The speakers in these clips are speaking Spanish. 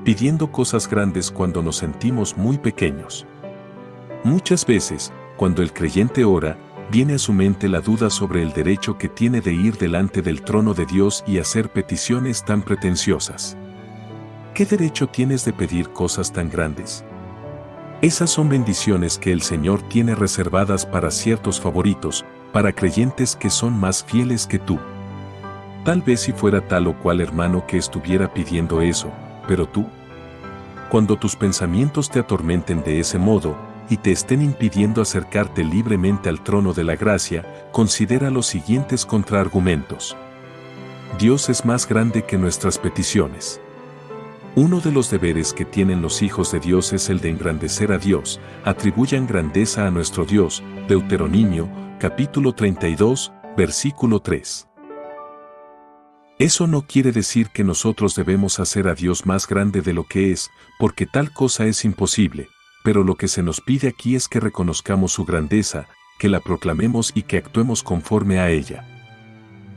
pidiendo cosas grandes cuando nos sentimos muy pequeños. Muchas veces, cuando el creyente ora, viene a su mente la duda sobre el derecho que tiene de ir delante del trono de Dios y hacer peticiones tan pretenciosas. ¿Qué derecho tienes de pedir cosas tan grandes? Esas son bendiciones que el Señor tiene reservadas para ciertos favoritos, para creyentes que son más fieles que tú. Tal vez si fuera tal o cual hermano que estuviera pidiendo eso, pero tú. Cuando tus pensamientos te atormenten de ese modo, y te estén impidiendo acercarte libremente al trono de la gracia, considera los siguientes contraargumentos. Dios es más grande que nuestras peticiones. Uno de los deberes que tienen los hijos de Dios es el de engrandecer a Dios. Atribuyan grandeza a nuestro Dios. Deuteronomio, capítulo 32, versículo 3. Eso no quiere decir que nosotros debemos hacer a Dios más grande de lo que es, porque tal cosa es imposible, pero lo que se nos pide aquí es que reconozcamos su grandeza, que la proclamemos y que actuemos conforme a ella.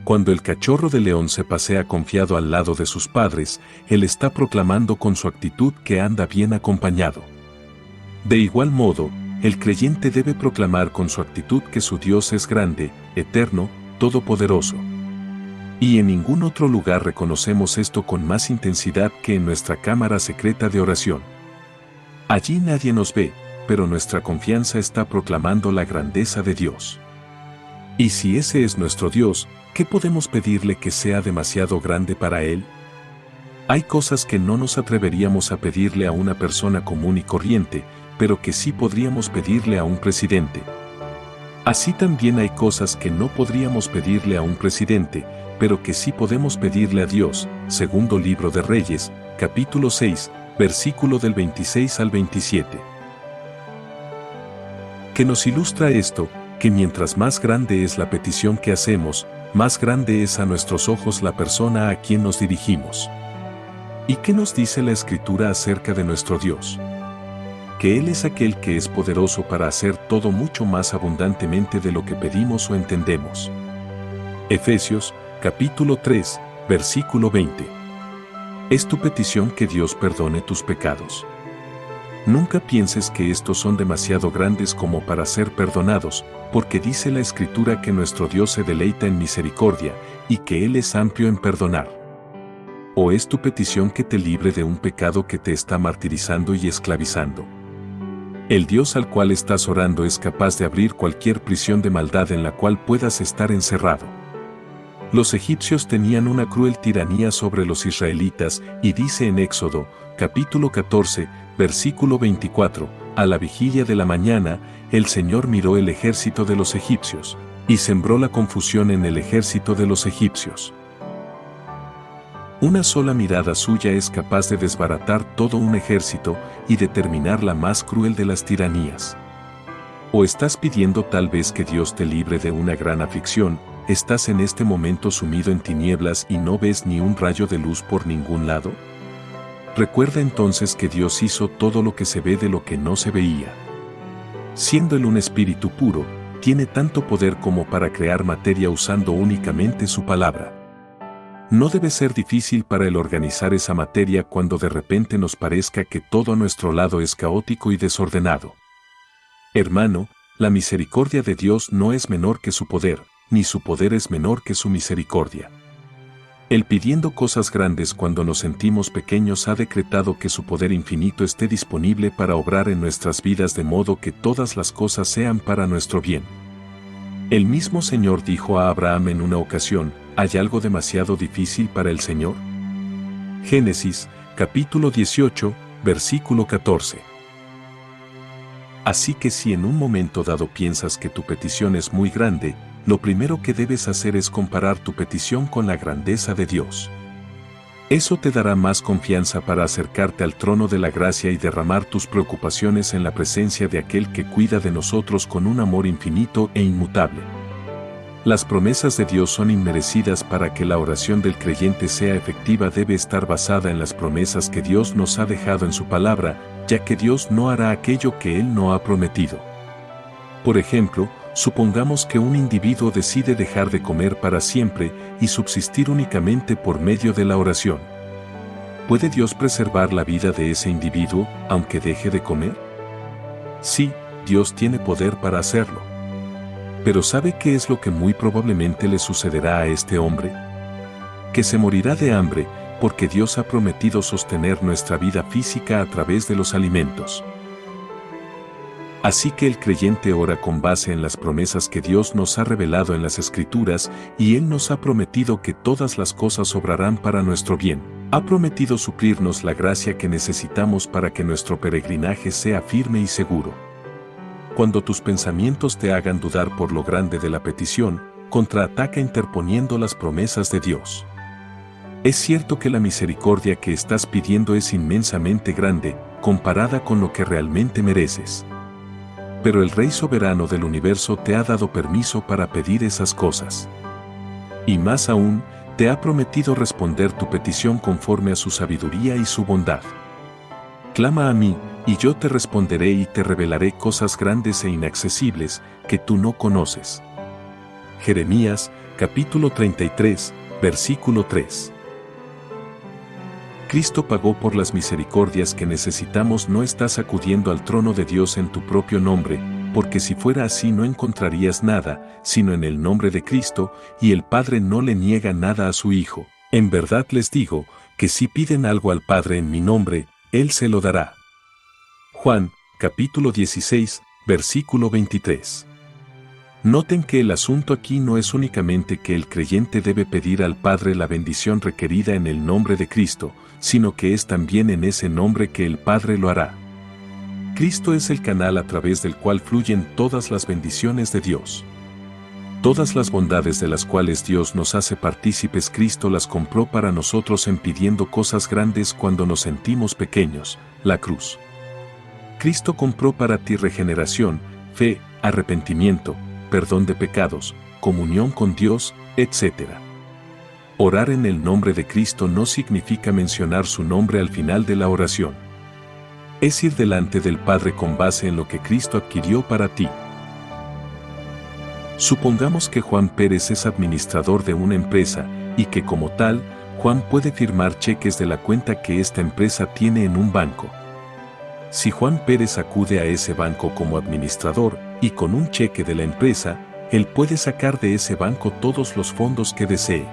Cuando el cachorro de león se pasea confiado al lado de sus padres, él está proclamando con su actitud que anda bien acompañado. De igual modo, el creyente debe proclamar con su actitud que su Dios es grande, eterno, todopoderoso. Y en ningún otro lugar reconocemos esto con más intensidad que en nuestra cámara secreta de oración. Allí nadie nos ve, pero nuestra confianza está proclamando la grandeza de Dios. Y si ese es nuestro Dios, ¿qué podemos pedirle que sea demasiado grande para Él? Hay cosas que no nos atreveríamos a pedirle a una persona común y corriente, pero que sí podríamos pedirle a un presidente. Así también hay cosas que no podríamos pedirle a un presidente, pero que sí podemos pedirle a Dios. Segundo libro de Reyes, capítulo 6, versículo del 26 al 27. ¿Qué nos ilustra esto? Que mientras más grande es la petición que hacemos, más grande es a nuestros ojos la persona a quien nos dirigimos. ¿Y qué nos dice la Escritura acerca de nuestro Dios? Que Él es aquel que es poderoso para hacer todo mucho más abundantemente de lo que pedimos o entendemos. Efesios, capítulo 3, versículo 20. Es tu petición que Dios perdone tus pecados. Nunca pienses que estos son demasiado grandes como para ser perdonados, porque dice la Escritura que nuestro Dios se deleita en misericordia, y que Él es amplio en perdonar. ¿O es tu petición que te libre de un pecado que te está martirizando y esclavizando? El Dios al cual estás orando es capaz de abrir cualquier prisión de maldad en la cual puedas estar encerrado. Los egipcios tenían una cruel tiranía sobre los israelitas, y dice en Éxodo, capítulo 14, versículo 24, a la vigilia de la mañana, el Señor miró el ejército de los egipcios, y sembró la confusión en el ejército de los egipcios. Una sola mirada suya es capaz de desbaratar todo un ejército y determinar la más cruel de las tiranías. ¿O estás pidiendo tal vez que Dios te libre de una gran aflicción? ¿Estás en este momento sumido en tinieblas y no ves ni un rayo de luz por ningún lado? Recuerda entonces que Dios hizo todo lo que se ve de lo que no se veía. Siendo Él un espíritu puro, tiene tanto poder como para crear materia usando únicamente su palabra. No debe ser difícil para Él organizar esa materia cuando de repente nos parezca que todo a nuestro lado es caótico y desordenado. Hermano, la misericordia de Dios no es menor que su poder, ni su poder es menor que su misericordia. Él pidiendo cosas grandes cuando nos sentimos pequeños ha decretado que su poder infinito esté disponible para obrar en nuestras vidas de modo que todas las cosas sean para nuestro bien. El mismo Señor dijo a Abraham en una ocasión, ¿hay algo demasiado difícil para el Señor? Génesis, capítulo 18, versículo 14. Así que si en un momento dado piensas que tu petición es muy grande, lo primero que debes hacer es comparar tu petición con la grandeza de Dios. Eso te dará más confianza para acercarte al trono de la gracia y derramar tus preocupaciones en la presencia de aquel que cuida de nosotros con un amor infinito e inmutable. Las promesas de Dios son inmerecidas. Para que la oración del creyente sea efectiva debe estar basada en las promesas que Dios nos ha dejado en su palabra, ya que Dios no hará aquello que Él no ha prometido. Por ejemplo, supongamos que un individuo decide dejar de comer para siempre y subsistir únicamente por medio de la oración. ¿Puede Dios preservar la vida de ese individuo, aunque deje de comer? Sí, Dios tiene poder para hacerlo. Pero ¿sabe qué es lo que muy probablemente le sucederá a este hombre? Que se morirá de hambre, porque Dios ha prometido sostener nuestra vida física a través de los alimentos. Así que el creyente ora con base en las promesas que Dios nos ha revelado en las Escrituras, y Él nos ha prometido que todas las cosas obrarán para nuestro bien. Ha prometido suplirnos la gracia que necesitamos para que nuestro peregrinaje sea firme y seguro. Cuando tus pensamientos te hagan dudar por lo grande de la petición, contraataca interponiendo las promesas de Dios. Es cierto que la misericordia que estás pidiendo es inmensamente grande, comparada con lo que realmente mereces. Pero el Rey soberano del universo te ha dado permiso para pedir esas cosas. Y más aún, te ha prometido responder tu petición conforme a su sabiduría y su bondad. Clama a mí, y yo te responderé y te revelaré cosas grandes e inaccesibles que tú no conoces. Jeremías, capítulo 33, versículo 3. Cristo pagó por las misericordias que necesitamos. No estás acudiendo al trono de Dios en tu propio nombre, porque si fuera así no encontrarías nada, sino en el nombre de Cristo, y el Padre no le niega nada a su Hijo. En verdad les digo, que si piden algo al Padre en mi nombre, Él se lo dará. Juan, capítulo 16, versículo 23. Noten que el asunto aquí no es únicamente que el creyente debe pedir al Padre la bendición requerida en el nombre de Cristo, sino que es también en ese nombre que el Padre lo hará. Cristo es el canal a través del cual fluyen todas las bendiciones de Dios. Todas las bondades de las cuales Dios nos hace partícipes, Cristo las compró para nosotros en pidiendo cosas grandes cuando nos sentimos pequeños, la cruz. Cristo compró para ti regeneración, fe, arrepentimiento, perdón de pecados, comunión con Dios, etc. Orar en el nombre de Cristo no significa mencionar su nombre al final de la oración. Es ir delante del Padre con base en lo que Cristo adquirió para ti. Supongamos que Juan Pérez es administrador de una empresa, y que como tal, Juan puede firmar cheques de la cuenta que esta empresa tiene en un banco. Si Juan Pérez acude a ese banco como administrador, y con un cheque de la empresa, él puede sacar de ese banco todos los fondos que desee.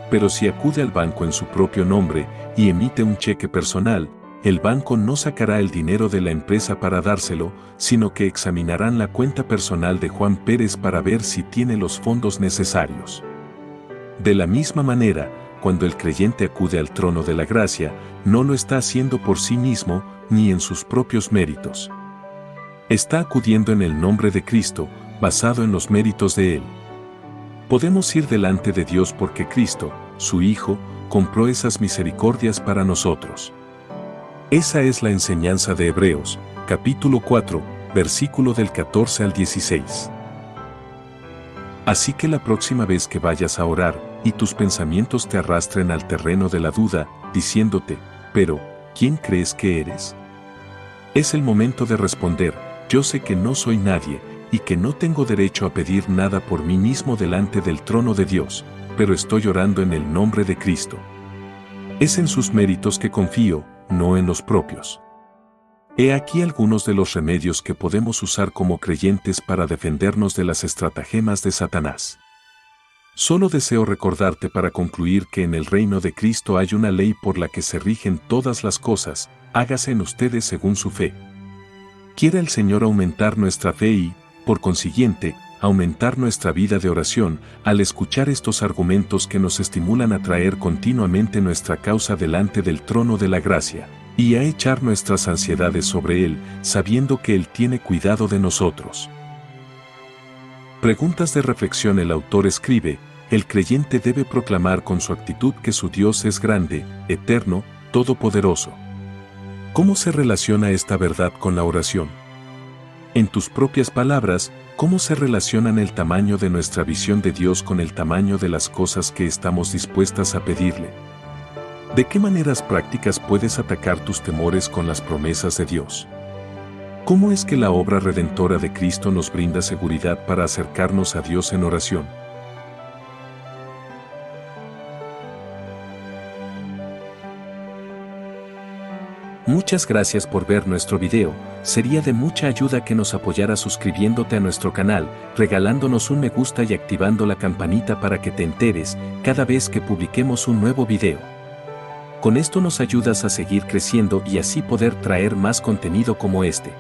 Pero si acude al banco en su propio nombre, y emite un cheque personal, el banco no sacará el dinero de la empresa para dárselo, sino que examinarán la cuenta personal de Juan Pérez para ver si tiene los fondos necesarios. De la misma manera, cuando el creyente acude al trono de la gracia, no lo está haciendo por sí mismo, ni en sus propios méritos. Está acudiendo en el nombre de Cristo, basado en los méritos de Él. Podemos ir delante de Dios porque Cristo, su Hijo, compró esas misericordias para nosotros. Esa es la enseñanza de Hebreos, capítulo 4, versículo del 14 al 16. Así que la próxima vez que vayas a orar, y tus pensamientos te arrastren al terreno de la duda, diciéndote, pero, ¿quién crees que eres? Es el momento de responder, yo sé que no soy nadie, y que no tengo derecho a pedir nada por mí mismo delante del trono de Dios, pero estoy orando en el nombre de Cristo. Es en sus méritos que confío, no en los propios. He aquí algunos de los remedios que podemos usar como creyentes para defendernos de las estratagemas de Satanás. Solo deseo recordarte para concluir que en el reino de Cristo hay una ley por la que se rigen todas las cosas, hágase en ustedes según su fe. Quiera el Señor aumentar nuestra fe y, por consiguiente, aumentar nuestra vida de oración, al escuchar estos argumentos que nos estimulan a traer continuamente nuestra causa delante del trono de la gracia, y a echar nuestras ansiedades sobre Él, sabiendo que Él tiene cuidado de nosotros. Preguntas de reflexión. El autor escribe, el creyente debe proclamar con su actitud que su Dios es grande, eterno, todopoderoso. ¿Cómo se relaciona esta verdad con la oración? En tus propias palabras, ¿cómo se relacionan el tamaño de nuestra visión de Dios con el tamaño de las cosas que estamos dispuestas a pedirle? ¿De qué maneras prácticas puedes atacar tus temores con las promesas de Dios? ¿Cómo es que la obra redentora de Cristo nos brinda seguridad para acercarnos a Dios en oración? Muchas gracias por ver nuestro video, sería de mucha ayuda que nos apoyaras suscribiéndote a nuestro canal, regalándonos un me gusta y activando la campanita para que te enteres cada vez que publiquemos un nuevo video. Con esto nos ayudas a seguir creciendo y así poder traer más contenido como este.